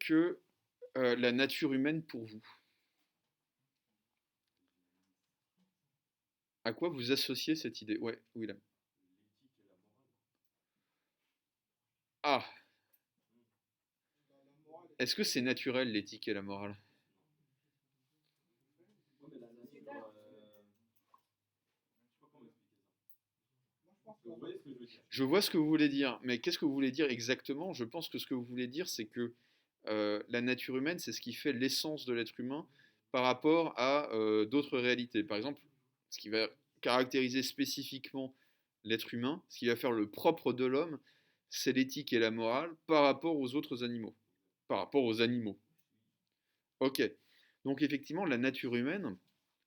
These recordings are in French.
que la nature humaine pour vous? À quoi vous associez cette idée? Ouais, Willem. Ah, est-ce que c'est naturel l'éthique et la morale? Je vois ce que vous voulez dire, mais qu'est-ce que vous voulez dire exactement? Je pense que ce que vous voulez dire, c'est que la nature humaine, c'est ce qui fait l'essence de l'être humain par rapport à d'autres réalités. Par exemple, ce qui va caractériser spécifiquement l'être humain, ce qui va faire le propre de l'homme, c'est l'éthique et la morale par rapport aux autres animaux. Par rapport aux animaux. Ok. Donc effectivement, la nature humaine,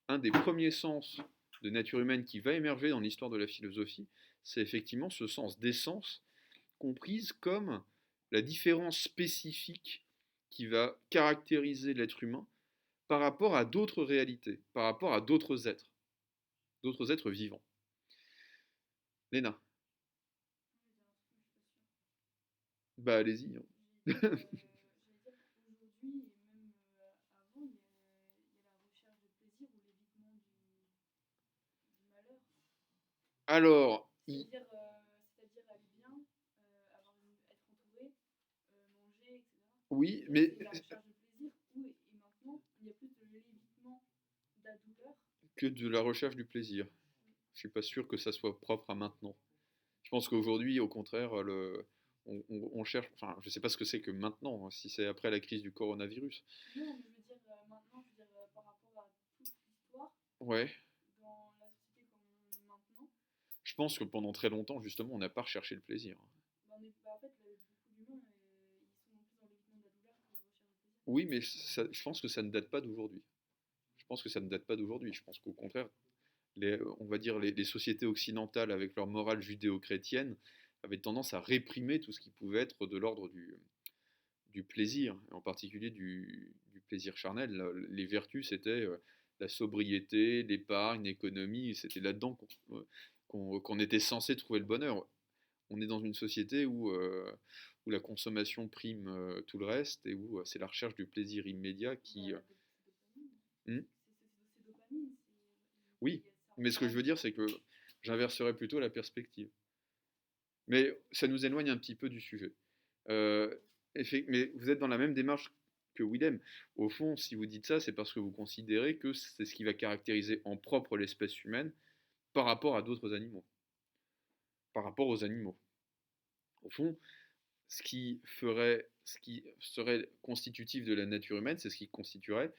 un des premiers sens de nature humaine qui va émerger dans l'histoire de la philosophie, c'est effectivement ce sens d'essence comprise comme la différence spécifique qui va caractériser l'être humain par rapport à d'autres réalités, par rapport à d'autres êtres vivants. Léna, bah allez-y. Alors, oui, mais que de la recherche du plaisir. Je suis pas sûr que ça soit propre à maintenant. Je pense qu'aujourd'hui, au contraire, on cherche. Enfin, je sais pas ce que c'est que maintenant, hein, si c'est après la crise du coronavirus. Ouais. Je pense que pendant très longtemps, justement, on n'a pas recherché le plaisir. Oui, mais je pense que ça ne date pas d'aujourd'hui. Je pense que ça ne date pas d'aujourd'hui. Je pense qu'au contraire, on va dire les sociétés occidentales, avec leur morale judéo-chrétienne, avaient tendance à réprimer tout ce qui pouvait être de l'ordre du plaisir, en particulier du plaisir charnel. Les vertus, c'était la sobriété, l'épargne, l'économie, c'était là-dedans qu'on était censé trouver le bonheur. On est dans une société où la consommation prime tout le reste et où c'est la recherche du plaisir immédiat qui... Hmm. Oui, mais ce que je veux dire, c'est que j'inverserais plutôt la perspective. Mais ça nous éloigne un petit peu du sujet. Euh, mais vous êtes dans la même démarche que Willem. Au fond, si vous dites ça, c'est parce que vous considérez que c'est ce qui va caractériser en propre l'espèce humaine par rapport à d'autres animaux, par rapport aux animaux. Au fond, ce qui serait constitutif de la nature humaine, c'est ce qui constituerait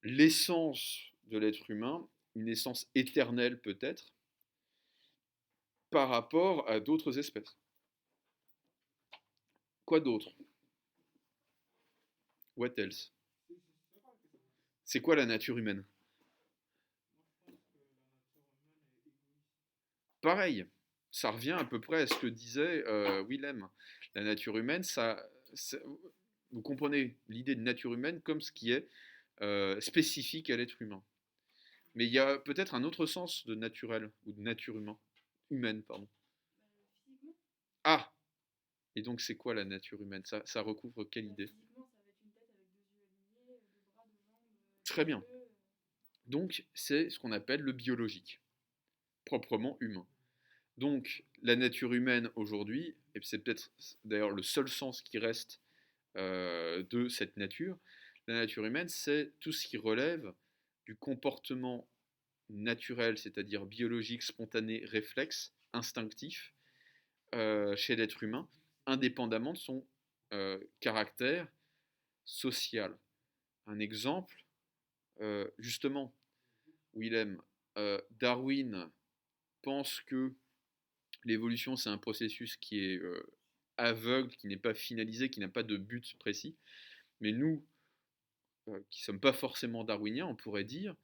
l'essence de l'être humain, une essence éternelle peut-être, par rapport à d'autres espèces. Quoi d'autre? What else? C'est quoi la nature humaine? Pareil, ça revient à peu près à ce que disait Willem. La nature humaine, vous comprenez l'idée de nature humaine comme ce qui est spécifique à l'être humain. Mais il y a peut-être un autre sens de naturel ou de nature humaine, pardon. Ah, et donc c'est quoi la nature humaine? Ça recouvre quelle idée? Très bien. Donc c'est ce qu'on appelle le biologique, proprement humain. Donc la nature humaine aujourd'hui, et c'est peut-être d'ailleurs le seul sens qui reste de cette nature, la nature humaine, c'est tout ce qui relève du comportement naturel, c'est-à-dire biologique, spontané, réflexe, instinctif, chez l'être humain, indépendamment de son caractère social. Un exemple, justement, Willem, Darwin pense que l'évolution, c'est un processus qui est aveugle, qui n'est pas finalisé, qui n'a pas de but précis. Mais nous, qui ne sommes pas forcément darwiniens, on pourrait dire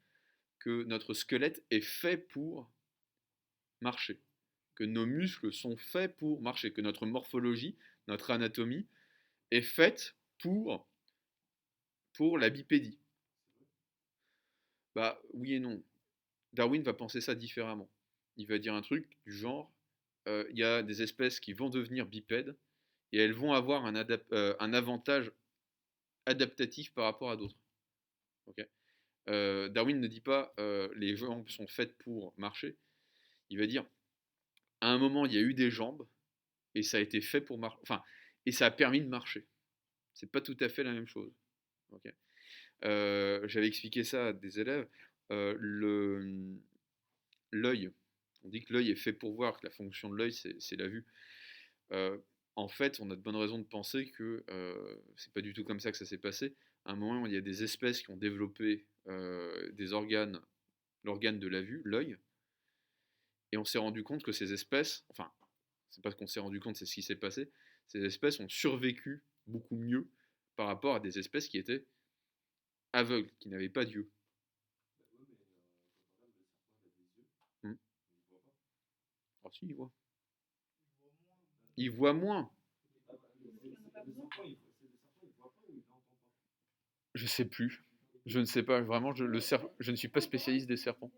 que notre squelette est fait pour marcher, que nos muscles sont faits pour marcher, que notre morphologie, notre anatomie est faite pour la bipédie. Bah oui et non. Darwin va penser ça différemment. Il va dire un truc du genre, il y a des espèces qui vont devenir bipèdes et elles vont avoir un avantage adaptatifs par rapport à d'autres. Ok. Darwin ne dit pas les jambes sont faites pour marcher. Il va dire à un moment il y a eu des jambes et ça a été fait pour marcher. Enfin, et ça a permis de marcher. C'est pas tout à fait la même chose. Ok. J'avais expliqué ça à des élèves. L'œil, on dit que l'œil est fait pour voir, que la fonction de l'œil c'est la vue. Euh, En fait, on a de bonnes raisons de penser que c'est pas du tout comme ça que ça s'est passé. À un moment, il y a des espèces qui ont développé des organes, l'organe de la vue, l'œil, et on s'est rendu compte que ces espèces, enfin, c'est pas ce qu'on s'est rendu compte, c'est ce qui s'est passé, ces espèces ont survécu beaucoup mieux par rapport à des espèces qui étaient aveugles, qui n'avaient pas d'yeux. Hmm. Ah si, il voit. Il voit moins. Je sais plus. Je ne sais pas, vraiment, je ne suis pas spécialiste des serpents.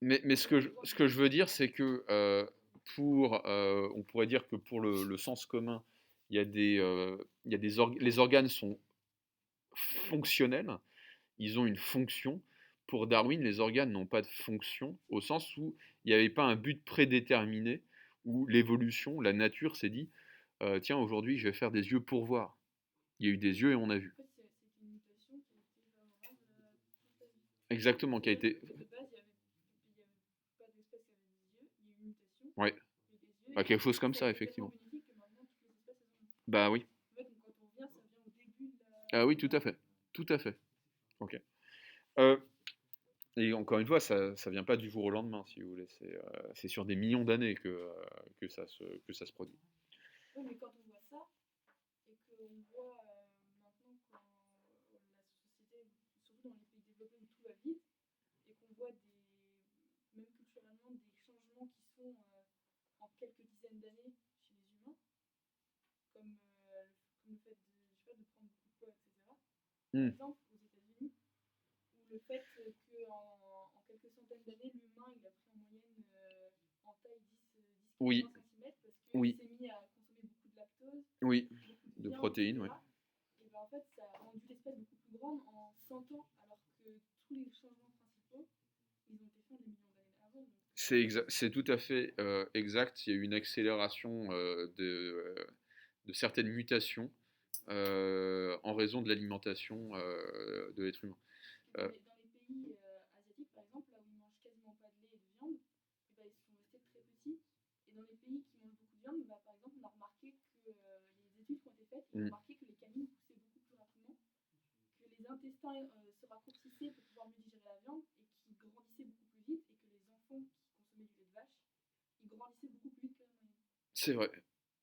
Mais ce que je veux dire, c'est que on pourrait dire que pour le sens commun, il y a les organes sont fonctionnels, ils ont une fonction. Pour Darwin, les organes n'ont pas de fonction, au sens où il n'y avait pas un but prédéterminé, où l'évolution, la nature s'est dit, tiens, aujourd'hui, je vais faire des yeux pour voir. Il y a eu des yeux et on a vu. Exactement, qui a été. Ouais, bah, quelque chose comme ça, effectivement. Bah oui. Ah oui, tout à fait. Tout à fait. Ok. Euh, et encore une fois, ça vient pas du jour au lendemain, si vous voulez. C'est sur des millions d'années que ça se produit. Hmm. Oui, oui, oui, de protéines, oui. C'est tout à fait exact. Il y a eu une accélération de certaines mutations en raison de l'alimentation de l'être humain. Euh, mm, c'est vrai.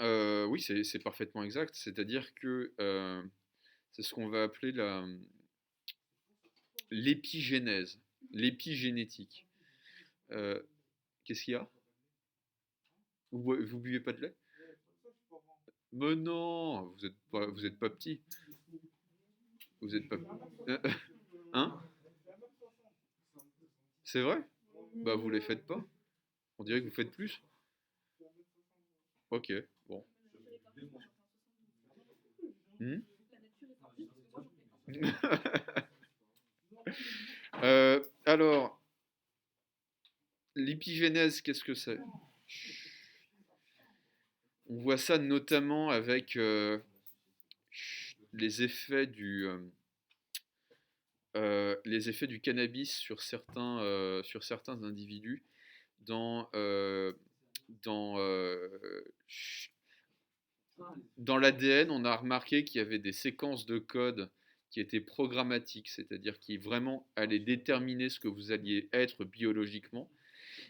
Oui, c'est parfaitement exact. C'est-à-dire que c'est ce qu'on va appeler l'épigénèse, l'épigénétique. Euh, Qu'est-ce qu'il y a? Vous buvez pas de lait? Mais non, vous êtes pas petit. Vous êtes pas. Hein? C'est vrai? Bah vous les faites pas. On dirait que vous faites plus. Ok, bon. Hmm. Alors, l'épigénèse, qu'est-ce que c'est? On voit ça notamment avec les effets les effets du cannabis sur certains individus dans, euh, dans, euh, dans l'ADN. On a remarqué qu'il y avait des séquences de code qui étaient programmatiques, c'est-à-dire qui vraiment allaient déterminer ce que vous alliez être biologiquement.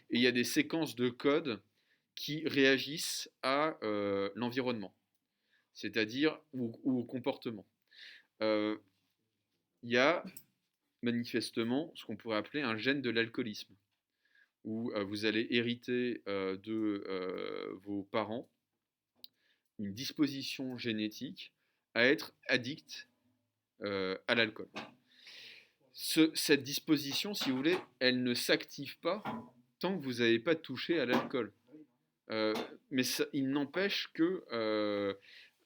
Et il y a des séquences de code qui réagissent à l'environnement, c'est-à-dire ou au comportement. Euh, Il y a manifestement ce qu'on pourrait appeler un gène de l'alcoolisme, où vous allez hériter de vos parents une disposition génétique à être addict à l'alcool. Cette disposition, si vous voulez, elle ne s'active pas tant que vous n'avez pas touché à l'alcool. Euh, mais il n'empêche que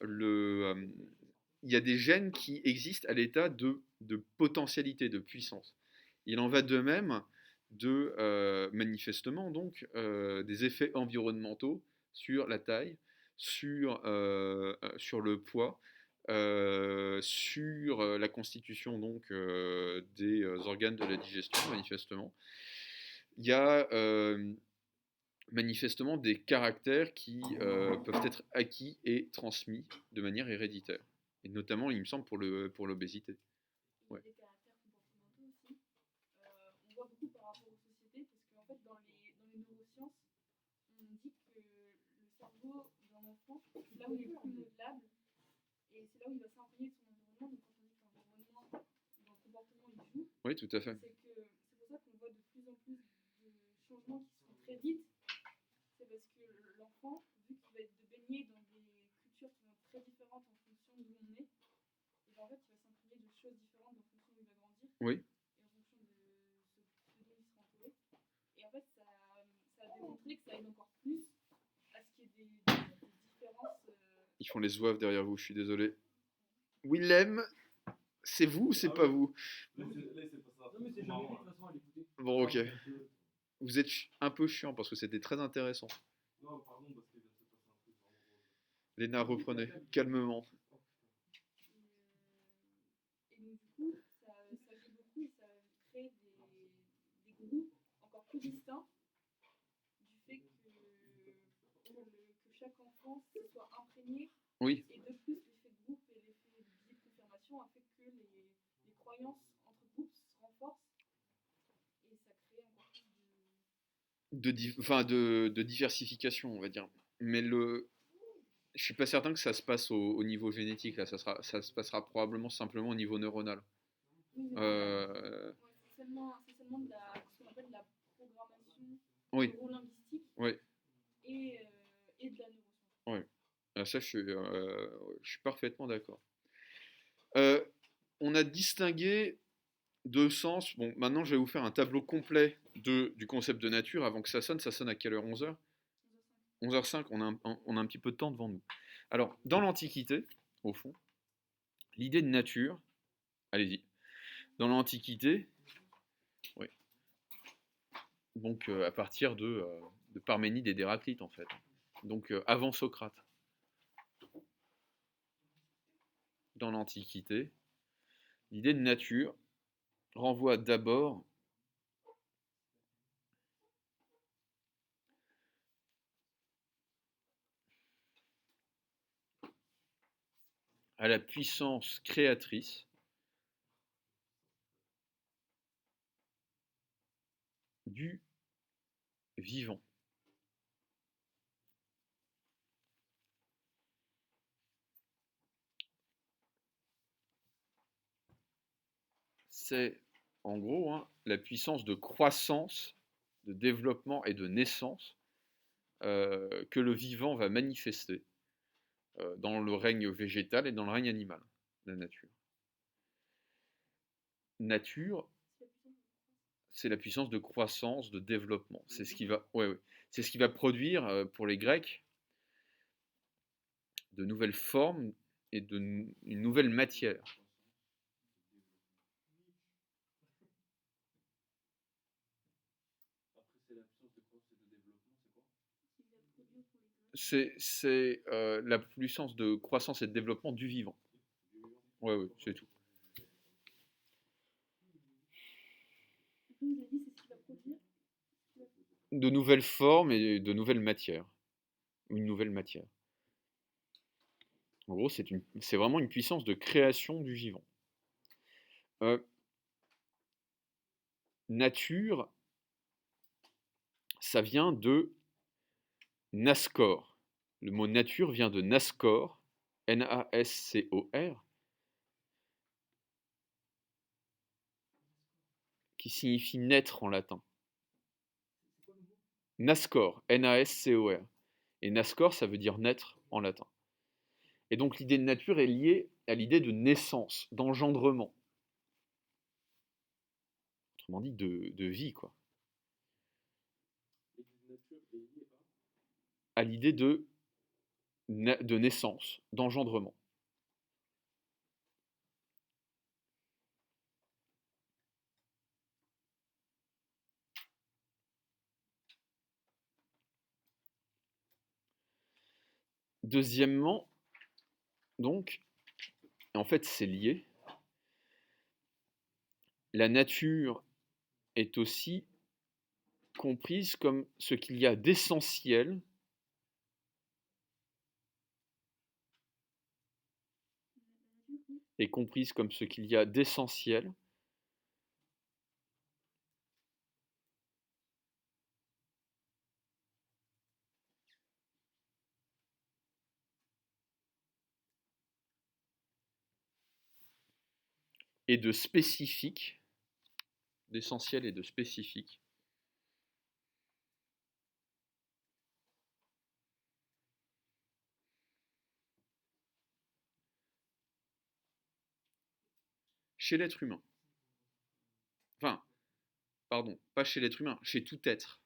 le, il y a des gènes qui existent à l'état de potentialité, de puissance. Il en va de même de, manifestement, donc, des effets environnementaux sur la taille, sur le poids, sur la constitution donc, des organes de la digestion, manifestement. Il y a manifestement des caractères qui peuvent être acquis et transmis de manière héréditaire. Et notamment, il me semble, pour l'obésité. Ouais. Des caractères comportementaux aussi. On voit beaucoup par rapport aux sociétés, parce qu'en fait, dans les neurosciences, on dit que le cerveau d'un enfant, c'est là où il est le plus modelable, et c'est là où il va s'imprégner de son environnement. Donc quand on dit que l'environnement, dans le comportement, il joue, Oui, tout à fait. c'est pour ça qu'on voit de plus en plus de changements qui sont très vite. C'est parce que l'enfant, vu qu'il va être de baigner dans des cultures qui vont être très différentes en fonction d'où on est, et ben en fait, il va s'imprégner de choses différentes en fonction d'où il va grandir Oui. et en fonction de ce dont il sera entouré. Et en fait, ça a démontré que ça aide encore plus à ce qu'il y ait des différences. Ils font les zouaves derrière vous, je suis désolé. Willem, c'est vous ou c'est pas vous? Là, c'est pas ça. Non, mais c'est jamais de toute façon à l'écouter. Bon, ok. Vous êtes un peu chiant parce que c'était très intéressant. Non, pardon, parce qu'il vient de se passer un truc vraiment drôle. Léna, reprenez, calmement. Et donc, du coup, ça joue beaucoup et ça crée des groupes encore plus distincts du fait que chaque enfant se soit imprégné. Oui. Et de plus, l'effet de groupe et l'effet de biais de confirmation a fait que les croyances entre groupes se renforcent et ça crée encore plus De diversification, on va dire. Mais je suis pas certain que ça se passe au niveau génétique, là. Ça se passera probablement simplement au niveau neuronal. Oui, Euh, ouais, c'est seulement ce qu'on appelle de la programmation oui, neurolinguistique oui, et de la neuroscience. oui. Ah, ça, je suis parfaitement d'accord. Euh, on a distingué deux sens. Bon, maintenant, je vais vous faire un tableau complet du concept de nature avant que ça sonne. Ça sonne à quelle heure? 11h? 11h05, on a un petit peu de temps devant nous. Alors, dans l'Antiquité, au fond, l'idée de nature, allez-y, dans l'Antiquité, oui, donc à partir de Parménide et d'Héraclite, en fait, donc avant Socrate. Dans l'Antiquité, l'idée de nature renvoie d'abord à la puissance créatrice du vivant. C'est en gros la puissance de croissance, de développement et de naissance que le vivant va manifester dans le règne végétal et dans le règne animal, la nature. Nature, c'est la puissance de croissance, de développement. C'est ce qui va, c'est ce qui va produire pour les Grecs de nouvelles formes et une nouvelle matière. C'est la puissance de croissance et de développement du vivant. Ouais, c'est tout. Vous avez dit, c'est ce qui va produire De nouvelles formes et de nouvelles matières. Une nouvelle matière. En gros, c'est vraiment une puissance de création du vivant. Nature, ça vient de Nascor. Le mot nature vient de Nascor, N-A-S-C-O-R, qui signifie naître en latin. Nascor, N-A-S-C-O-R. Et Nascor, ça veut dire naître en latin. Et donc l'idée de nature est liée à l'idée de naissance, d'engendrement. Autrement dit, de vie, quoi. à l'idée de naissance, d'engendrement. Deuxièmement, donc, en fait c'est lié, la nature est aussi comprise comme ce qu'il y a d'essentiel est comprise comme ce qu'il y a d'essentiel et de spécifique, d'essentiel et de spécifique, chez l'être humain. Enfin, pardon, pas chez l'être humain, chez tout être.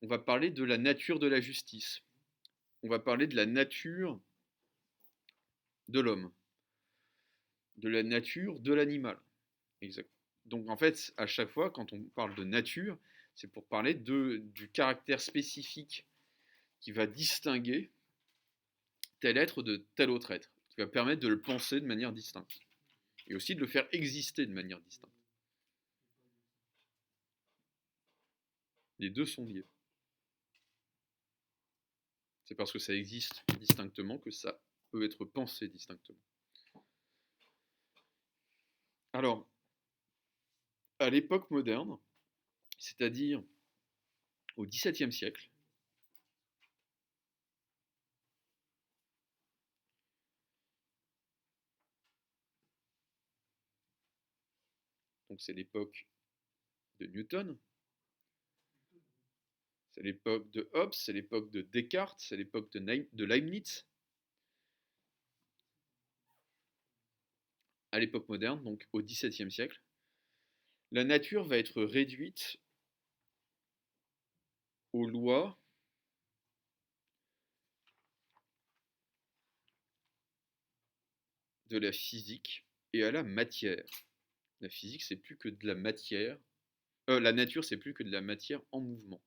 On va parler de la nature de la justice. On va parler de la nature de l'homme, de la nature de l'animal. Exact. Donc en fait, à chaque fois, quand on parle de nature, c'est pour parler du caractère spécifique qui va distinguer tel être de tel autre être, qui va permettre de le penser de manière distincte, et aussi de le faire exister de manière distincte. Les deux sont liés. C'est parce que ça existe distinctement que ça peut être pensé distinctement. Alors, à l'époque moderne, c'est-à-dire au XVIIe siècle, donc c'est l'époque de Newton, c'est l'époque de Hobbes, c'est l'époque de Descartes, c'est l'époque de Leibniz. À l'époque moderne, donc au XVIIe siècle, la nature va être réduite aux lois de la physique et à la matière. La physique, c'est plus que de la matière. La nature, c'est plus que de la matière en mouvement.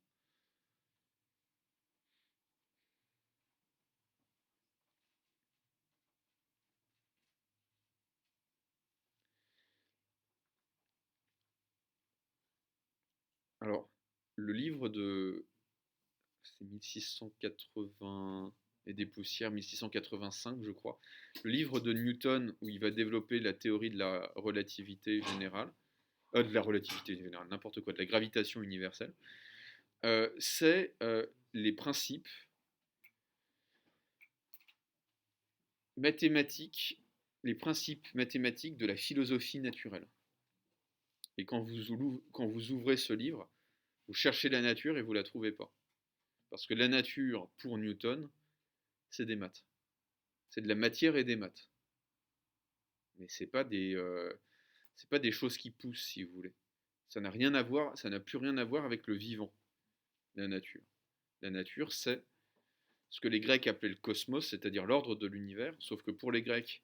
Alors, le livre de... C'est 1680 et des poussières, 1685, je crois. Le livre de Newton, où il va développer la théorie de la relativité générale, de la relativité générale, n'importe quoi, de la gravitation universelle, c'est les principes mathématiques, les principes mathématiques de la philosophie naturelle. Et quand vous ouvrez ce livre, vous cherchez la nature et vous ne la trouvez pas. Parce que la nature, pour Newton, c'est des maths. C'est de la matière et des maths. Mais c'est pas des choses qui poussent, si vous voulez. Ça n'a rien à voir, ça n'a plus rien à voir avec le vivant, la nature. La nature, c'est ce que les Grecs appelaient le cosmos, c'est-à-dire l'ordre de l'univers, sauf que pour les Grecs,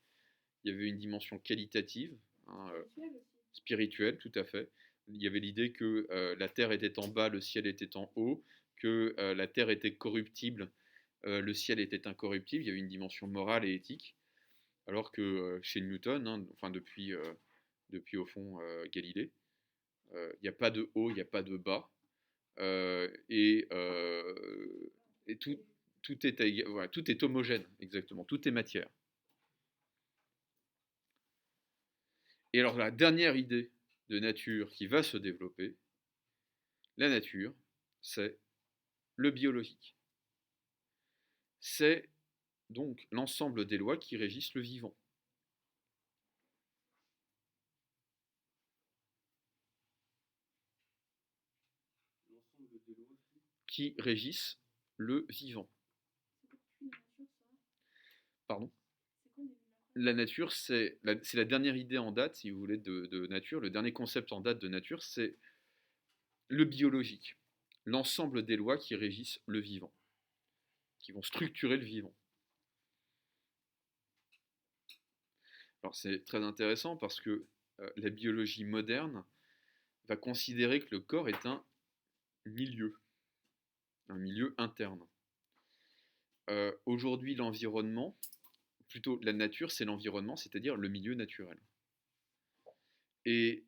il y avait une dimension qualitative, hein, spirituelle, tout à fait. Il y avait l'idée que la terre était en bas, le ciel était en haut, que la terre était corruptible, le ciel était incorruptible. Il y avait une dimension morale et éthique, alors que chez Newton, hein, enfin depuis au fond Galilée, il n'y a pas de haut, il n'y a pas de bas, et voilà, tout est homogène, exactement, tout est matière. Et alors la dernière idée de nature qui va se développer, la nature, c'est le biologique. C'est donc l'ensemble des lois qui régissent le vivant. Qui régissent le vivant. Pardon ? La nature, c'est la dernière idée en date, si vous voulez, de nature. Le dernier concept en date de nature, c'est le biologique. L'ensemble des lois qui régissent le vivant. qui vont structurer le vivant. Alors c'est très intéressant parce que la biologie moderne va considérer que le corps est un milieu interne. Aujourd'hui, l'environnement, plutôt la nature, c'est l'environnement, c'est-à-dire le milieu naturel. Et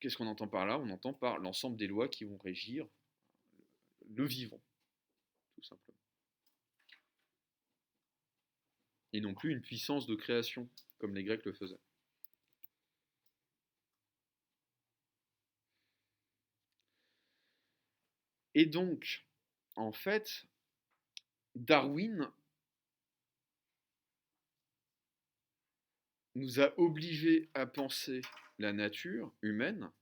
qu'est-ce qu'on entend par là? On entend par l'ensemble des lois qui vont régir le vivant, tout simplement. Et non plus une puissance de création, comme les Grecs le faisaient. Et donc, en fait, Darwin nous a obligés à penser la nature humaine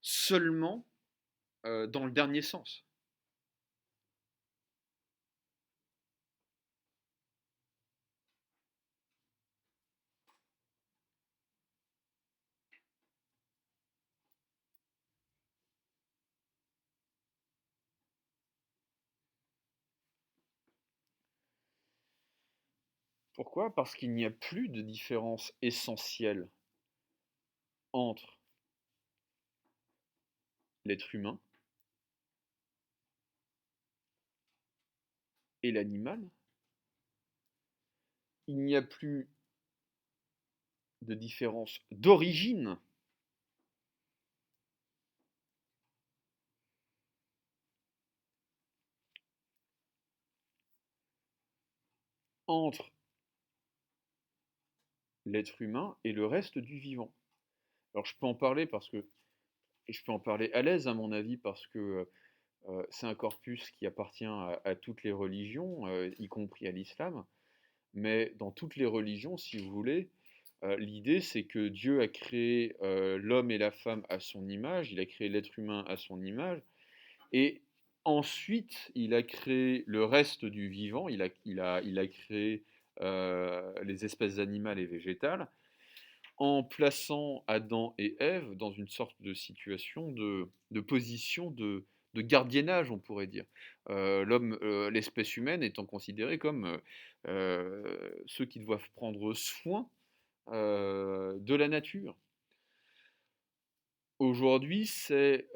seulement dans le dernier sens. Pourquoi? Parce qu'il n'y a plus de différence essentielle entre l'être humain et l'animal. Il n'y a plus de différence d'origine entre l'être humain et le reste du vivant. Alors je peux en parler parce que, et je peux en parler à l'aise à mon avis, parce que c'est un corpus qui appartient à toutes les religions, y compris à l'islam, mais dans toutes les religions, si vous voulez, l'idée c'est que Dieu a créé l'homme et la femme à son image, il a créé l'être humain à son image, et ensuite il a créé le reste du vivant, il a créé les espèces animales et végétales, en plaçant Adam et Ève dans une sorte de situation de position de gardiennage, on pourrait dire. L'espèce humaine étant considérée comme ceux qui doivent prendre soin de la nature. Aujourd'hui, c'est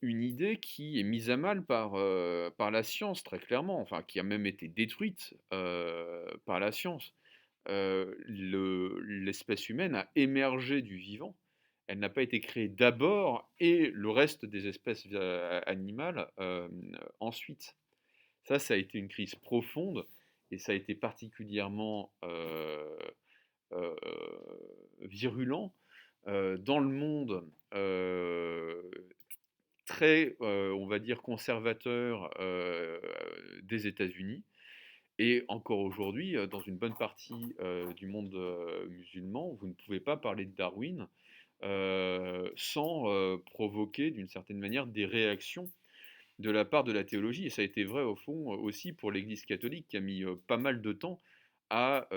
une idée qui est mise à mal par la science, très clairement, enfin qui a même été détruite par la science. L'espèce humaine a émergé du vivant. Elle n'a pas été créée d'abord et le reste des espèces animales ensuite. Ça a été une crise profonde et ça a été particulièrement euh, virulent dans le monde très, on va dire, conservateur des États-Unis. Et encore aujourd'hui, dans une bonne partie du monde musulman, vous ne pouvez pas parler de Darwin sans provoquer d'une certaine manière des réactions de la part de la théologie. Et ça a été vrai au fond aussi pour l'Église catholique qui a mis pas mal de temps à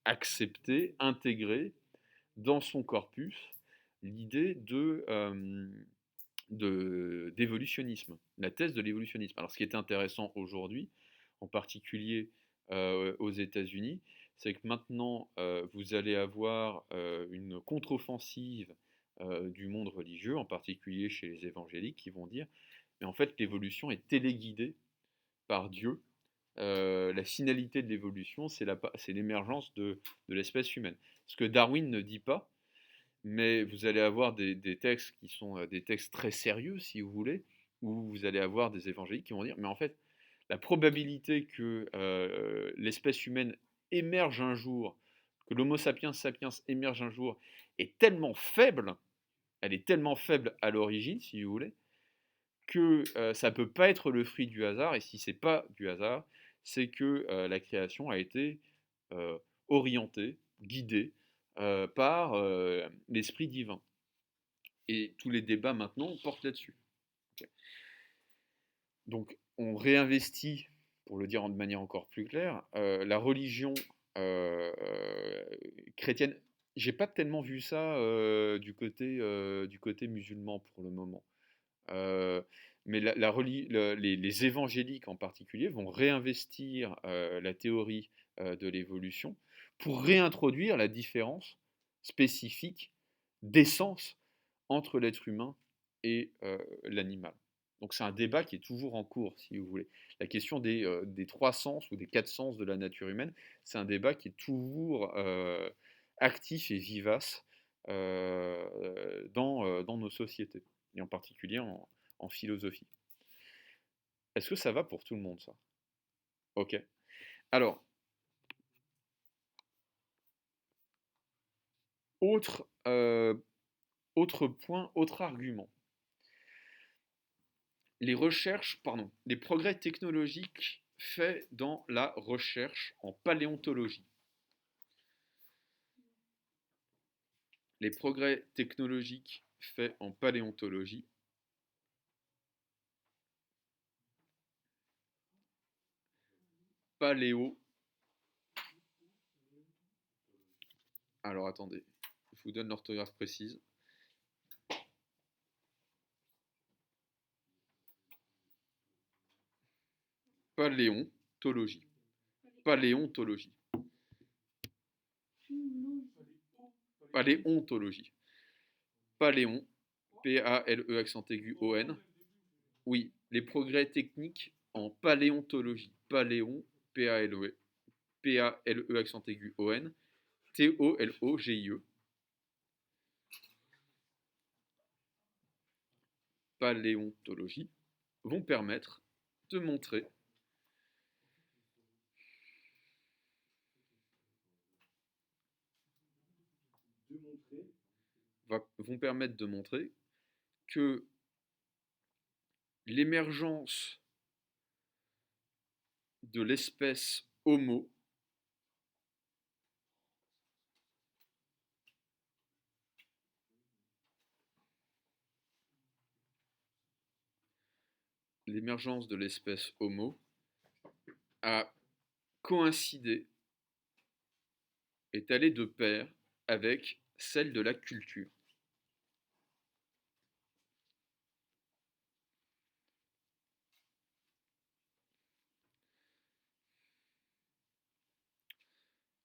accepter, intégrer dans son corpus l'idée d'évolutionnisme, la thèse de l'évolutionnisme. Alors ce qui est intéressant aujourd'hui, en particulier aux États-Unis, c'est que maintenant vous allez avoir une contre-offensive du monde religieux, en particulier chez les évangéliques, qui vont dire, mais en fait l'évolution est téléguidée par Dieu. La finalité de l'évolution, c'est l'émergence de l'espèce humaine. Ce que Darwin ne dit pas, mais vous allez avoir des textes qui sont des textes très sérieux, si vous voulez, où vous allez avoir des évangéliques qui vont dire, mais en fait, la probabilité que l'espèce humaine émerge un jour, que l'Homo sapiens sapiens émerge un jour, est tellement faible, elle est tellement faible à l'origine, si vous voulez, que ça ne peut pas être le fruit du hasard, et si c'est pas du hasard, c'est que la création a été orientée, guidée par l'esprit divin. Et tous les débats maintenant portent là-dessus. Okay. Donc on réinvestit, pour le dire de manière encore plus claire, la religion chrétienne. J'ai pas tellement vu ça du côté musulman pour le moment. Euh, mais les évangéliques en particulier vont réinvestir la théorie de l'évolution pour réintroduire la différence spécifique d'essence entre l'être humain et l'animal. Donc c'est un débat qui est toujours en cours, si vous voulez. La question des trois sens ou des quatre sens de la nature humaine, c'est un débat qui est toujours actif et vivace dans nos sociétés, et en particulier en philosophie. Est-ce que ça va pour tout le monde, ça? Ok. Alors, autre point, autre argument. Les progrès technologiques faits dans la recherche en paléontologie. Les progrès technologiques faits en paléontologie. Alors attendez, je vous donne l'orthographe précise. Paléontologie. Paléontologie. Paléontologie. Paléon, P-A-L-E accent aigu O-N. Oui, les progrès techniques en paléontologie. Paléon, P-A-L-E, P-A-L-E accent aigu O-N. T-O-L-O-G-I-E. Paléontologie vont permettre de montrer que l'émergence de l'espèce Homo a coïncidé, est allée de pair avec celle de la culture.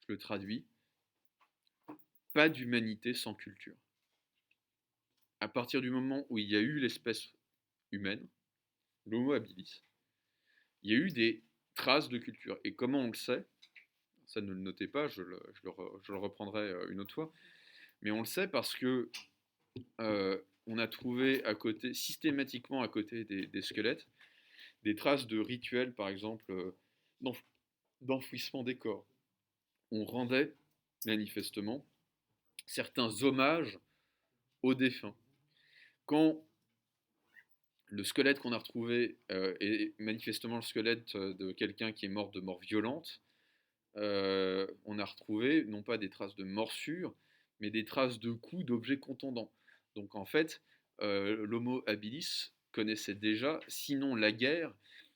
Je le traduis. Pas d'humanité sans culture. À partir du moment où il y a eu l'espèce humaine, l'Homo habilis, il y a eu des traces de culture. Et comment on le sait? Ça, ne le notez pas, je le reprendrai une autre fois. Mais on le sait parce que on a trouvé systématiquement à côté des squelettes, des traces de rituels, par exemple, d'enfouissement des corps. On rendait manifestement certains hommages aux défunts. Quand le squelette qu'on a retrouvé est manifestement le squelette de quelqu'un qui est mort de mort violente, on a retrouvé non pas des traces de morsures, mais des traces de coups d'objets contondants. Donc en fait, l'Homo habilis connaissait déjà, sinon la guerre,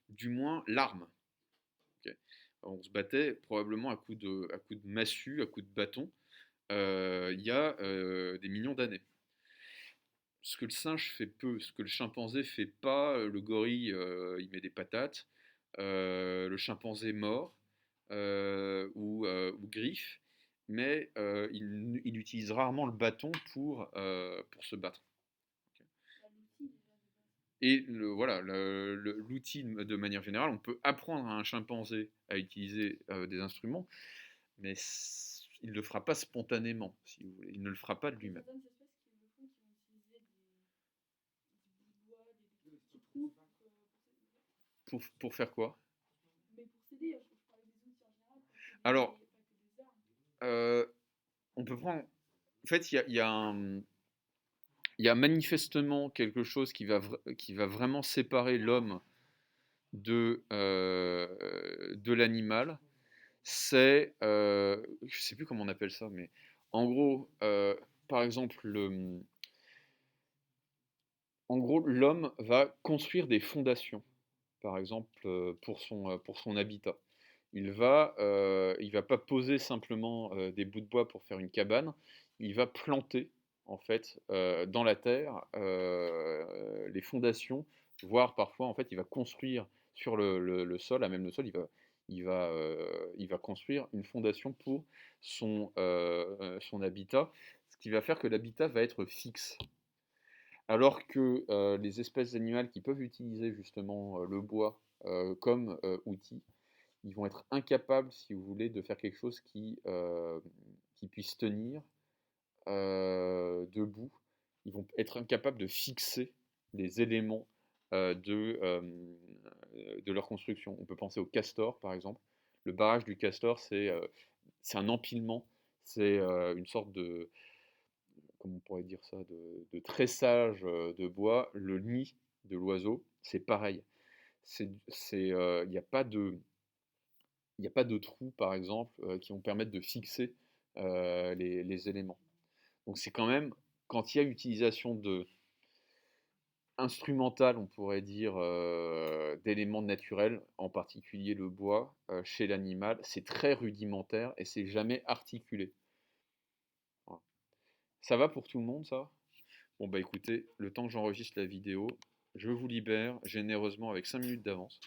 du moins l'arme. Okay. On se battait probablement à coups de massue, à coups de bâton, il y a des millions d'années. Ce que le singe fait peu, ce que le chimpanzé fait pas, le gorille il met des patates, le chimpanzé mord ou griffe, mais il utilise rarement le bâton pour se battre. Et voilà, l'outil de manière générale, on peut apprendre à un chimpanzé à utiliser des instruments, mais il ne le fera pas spontanément, si vous voulez. Il ne le fera pas de lui-même. Pour faire quoi? Alors, on peut prendre. En fait, il y a manifestement quelque chose qui va vraiment séparer l'homme de l'animal. C'est, je ne sais plus comment on appelle ça, mais en gros, par exemple, l'homme va construire des fondations, par exemple, pour son habitat. Il va pas poser simplement des bouts de bois pour faire une cabane, il va planter en fait, dans la terre, les fondations, voire parfois, en fait, il va construire sur le sol, à même le sol, il va construire une fondation pour son habitat, ce qui va faire que l'habitat va être fixe. Alors que les espèces animales qui peuvent utiliser justement le bois comme outil, ils vont être incapables, si vous voulez, de faire quelque chose qui puisse tenir debout. Ils vont être incapables de fixer les éléments de leur construction. On peut penser au castor, par exemple. Le barrage du castor, c'est un empilement, c'est une sorte de, comment on pourrait dire ça, de tressage de bois. Le nid de l'oiseau, c'est pareil. Il n'y a pas de, il n'y a pas de trous, par exemple, qui vont permettre de fixer les éléments. Donc c'est quand même, quand il y a utilisation instrumentale, on pourrait dire, d'éléments naturels, en particulier le bois, chez l'animal, c'est très rudimentaire et c'est jamais articulé. Voilà. Ça va pour tout le monde, ça? Bon bah écoutez, le temps que j'enregistre la vidéo, je vous libère généreusement avec 5 minutes d'avance.